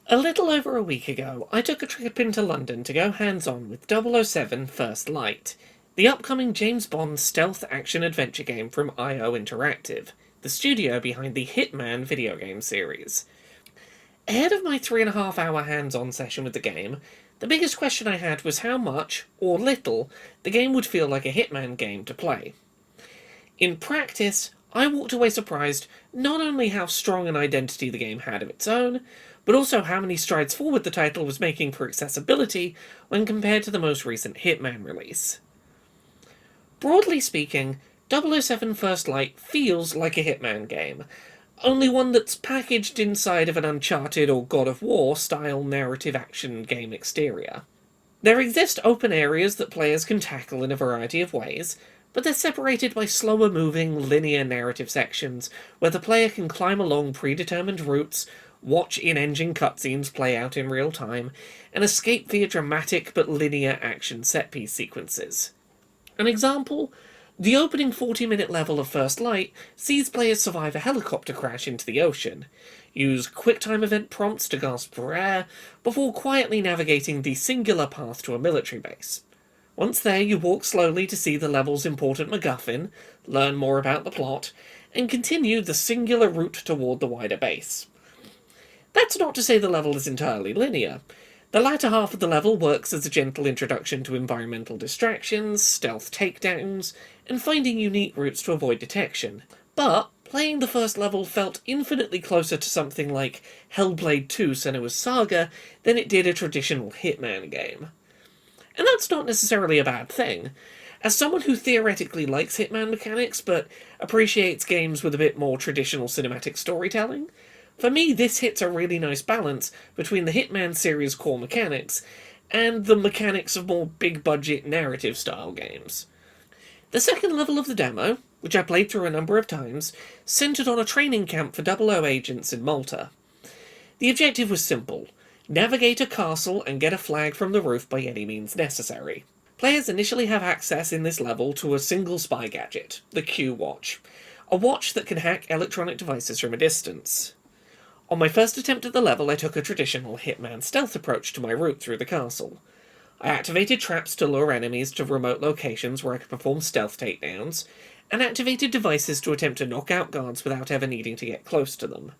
A little over a week ago, I took a trip into London to go hands-on with 007 First Light, the upcoming James Bond stealth action-adventure game from IO Interactive, the studio behind the Hitman video game series. Ahead of my 3.5 hour hands-on session with the game, the biggest question I had was how much, or little, the game would feel like a Hitman game to play. In practice, I walked away surprised not only how strong an identity the game had of its own, but also how many strides forward the title was making for accessibility when compared to the most recent Hitman release. Broadly speaking, 007 First Light feels like a Hitman game, only one that's packaged inside of an Uncharted or God of War style narrative action game exterior. There exist open areas that players can tackle in a variety of ways, but they're separated by slower moving, linear narrative sections where the player can climb along predetermined routes, watch in-engine cutscenes play out in real time, and escape via dramatic but linear action set-piece sequences. An example? The opening 40-minute level of First Light sees players survive a helicopter crash into the ocean, use QuickTime event prompts to gasp for air, before quietly navigating the singular path to a military base. Once there, you walk slowly to see the level's important MacGuffin, learn more about the plot, and continue the singular route toward the wider base. That's not to say the level is entirely linear. The latter half of the level works as a gentle introduction to environmental distractions, stealth takedowns, and finding unique routes to avoid detection. But playing the first level felt infinitely closer to something like Hellblade 2: Senua's Saga than it did a traditional Hitman game. And that's not necessarily a bad thing. As someone who theoretically likes Hitman mechanics but appreciates games with a bit more traditional cinematic storytelling, for me this hits a really nice balance between the Hitman series' core mechanics and the mechanics of more big-budget narrative-style games. The second level of the demo, which I played through a number of times, centered on a training camp for 00 agents in Malta. The objective was simple: navigate a castle and get a flag from the roof by any means necessary. Players initially have access in this level to a single spy gadget, the Q Watch, a watch that can hack electronic devices from a distance. On my first attempt at the level, I took a traditional Hitman stealth approach to my route through the castle. I activated traps to lure enemies to remote locations where I could perform stealth takedowns, and activated devices to attempt to knock out guards without ever needing to get close to them.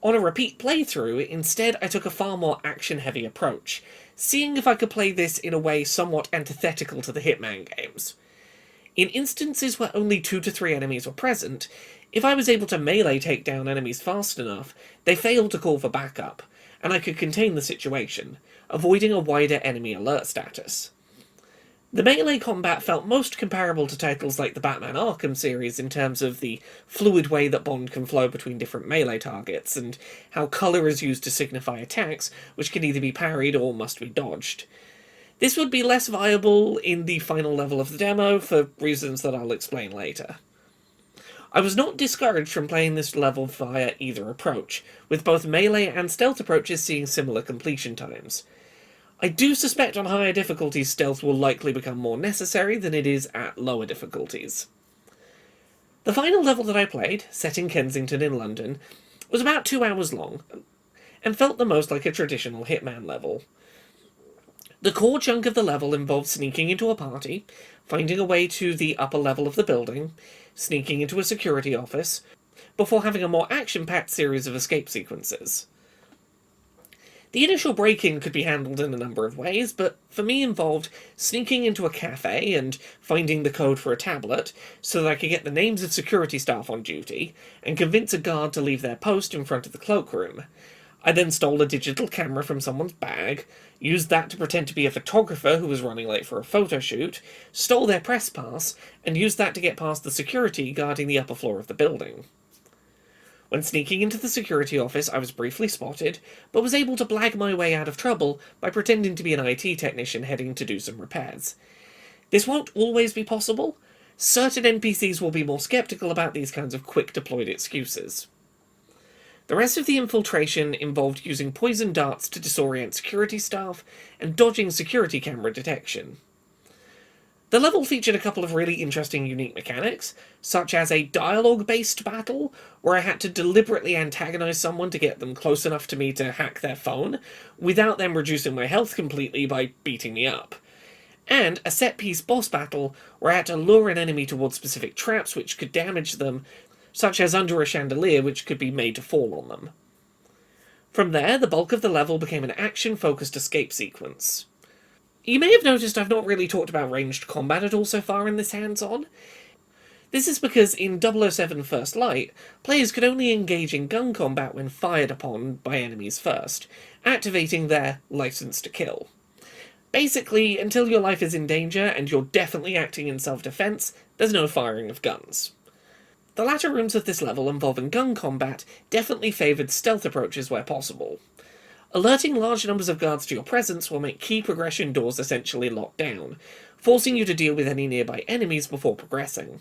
On a repeat playthrough, instead I took a far more action-heavy approach, seeing if I could play this in a way somewhat antithetical to the Hitman games. In instances where only 2 to 3 enemies were present, if I was able to melee take down enemies fast enough, they failed to call for backup, and I could contain the situation, avoiding a wider enemy alert status. The melee combat felt most comparable to titles like the Batman Arkham series in terms of the fluid way that Bond can flow between different melee targets, and how colour is used to signify attacks, which can either be parried or must be dodged. This would be less viable in the final level of the demo, for reasons that I'll explain later. I was not discouraged from playing this level via either approach, with both melee and stealth approaches seeing similar completion times. I do suspect on higher difficulties stealth will likely become more necessary than it is at lower difficulties. The final level that I played, set in Kensington in London, was about 2 hours long, and felt the most like a traditional Hitman level. The core chunk of the level involved sneaking into a party, finding a way to the upper level of the building, sneaking into a security office, before having a more action-packed series of escape sequences. The initial break-in could be handled in a number of ways, but for me involved sneaking into a cafe and finding the code for a tablet so that I could get the names of security staff on duty and convince a guard to leave their post in front of the cloakroom. I then stole a digital camera from someone's bag, used that to pretend to be a photographer who was running late for a photo shoot, stole their press pass, and used that to get past the security guarding the upper floor of the building. When sneaking into the security office, I was briefly spotted, but was able to blag my way out of trouble by pretending to be an IT technician heading to do some repairs. This won't always be possible. Certain NPCs will be more skeptical about these kinds of quick-deployed excuses. The rest of the infiltration involved using poison darts to disorient security staff and dodging security camera detection. The level featured a couple of really interesting unique mechanics, such as a dialogue-based battle, where I had to deliberately antagonize someone to get them close enough to me to hack their phone, without them reducing my health completely by beating me up. And a set-piece boss battle, where I had to lure an enemy towards specific traps which could damage them, such as under a chandelier which could be made to fall on them. From there, the bulk of the level became an action-focused escape sequence. You may have noticed I've not really talked about ranged combat at all so far in this hands-on. This is because in 007 First Light, players could only engage in gun combat when fired upon by enemies first, activating their license to kill. Basically, until your life is in danger and you're definitely acting in self-defense, there's no firing of guns. The latter rooms of this level involving gun combat definitely favoured stealth approaches where possible. Alerting large numbers of guards to your presence will make key progression doors essentially lock down, forcing you to deal with any nearby enemies before progressing.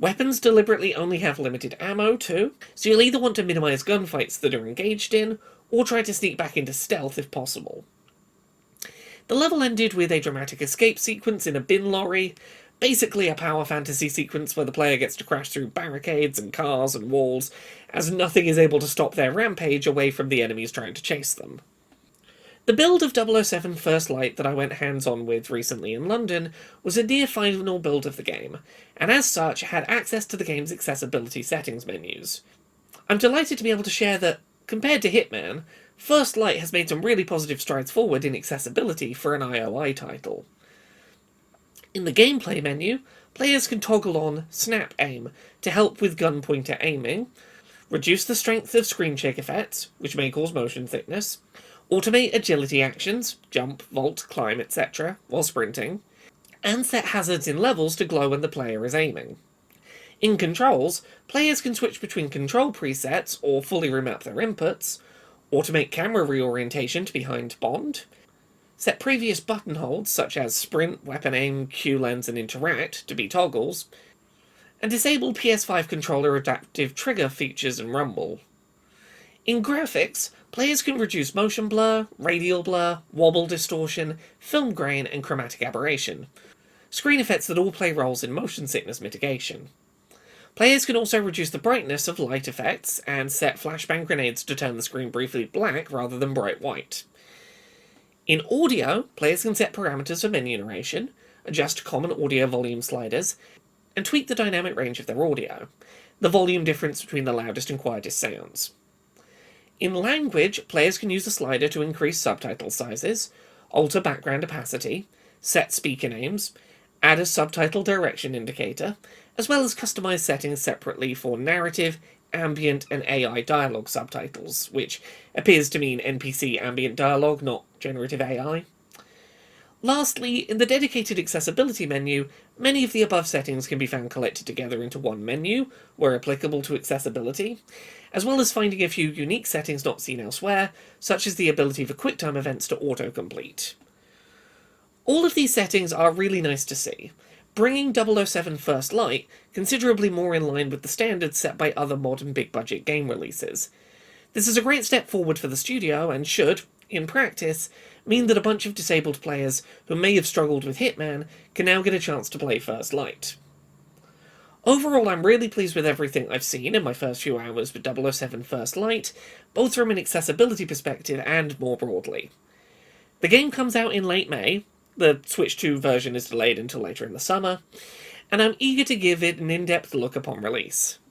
Weapons deliberately only have limited ammo too, so you'll either want to minimise gunfights that are engaged in, or try to sneak back into stealth if possible. The level ended with a dramatic escape sequence in a bin lorry, basically a power fantasy sequence where the player gets to crash through barricades and cars and walls, as nothing is able to stop their rampage away from the enemies trying to chase them. The build of 007 First Light that I went hands-on with recently in London was a near final build of the game, and as such had access to the game's accessibility settings menus. I'm delighted to be able to share that, compared to Hitman, First Light has made some really positive strides forward in accessibility for an IOI title. In the gameplay menu, players can toggle on Snap Aim to help with gun pointer aiming, reduce the strength of screen shake effects, which may cause motion sickness, automate agility actions, jump, vault, climb, etc., while sprinting, and set hazards in levels to glow when the player is aiming. In controls, players can switch between control presets or fully remap their inputs, automate camera reorientation to behind Bond, set previous button holds such as sprint, weapon aim, Q lens, and interact to be toggles, and disable PS5 controller adaptive trigger features and rumble. In graphics, players can reduce motion blur, radial blur, wobble distortion, film grain, and chromatic aberration, screen effects that all play roles in motion sickness mitigation. Players can also reduce the brightness of light effects and set flashbang grenades to turn the screen briefly black rather than bright white. In audio, players can set parameters for menu narration, adjust common audio volume sliders, and tweak the dynamic range of their audio, the volume difference between the loudest and quietest sounds. In language, players can use a slider to increase subtitle sizes, alter background opacity, set speaker names, add a subtitle direction indicator, as well as customize settings separately for narrative, ambient, and AI dialogue subtitles, which appears to mean NPC ambient dialogue, not generative AI. Lastly, in the dedicated accessibility menu, many of the above settings can be found collected together into one menu, where applicable to accessibility, as well as finding a few unique settings not seen elsewhere, such as the ability for QuickTime events to autocomplete. All of these settings are really nice to see, bringing 007 First Light considerably more in line with the standards set by other modern big-budget game releases. This is a great step forward for the studio and should, in practice, mean that a bunch of disabled players who may have struggled with Hitman can now get a chance to play First Light. Overall, I'm really pleased with everything I've seen in my first few hours with 007 First Light, both from an accessibility perspective and more broadly. The game comes out in late May, the Switch 2 version is delayed until later in the summer, and I'm eager to give it an in-depth look upon release.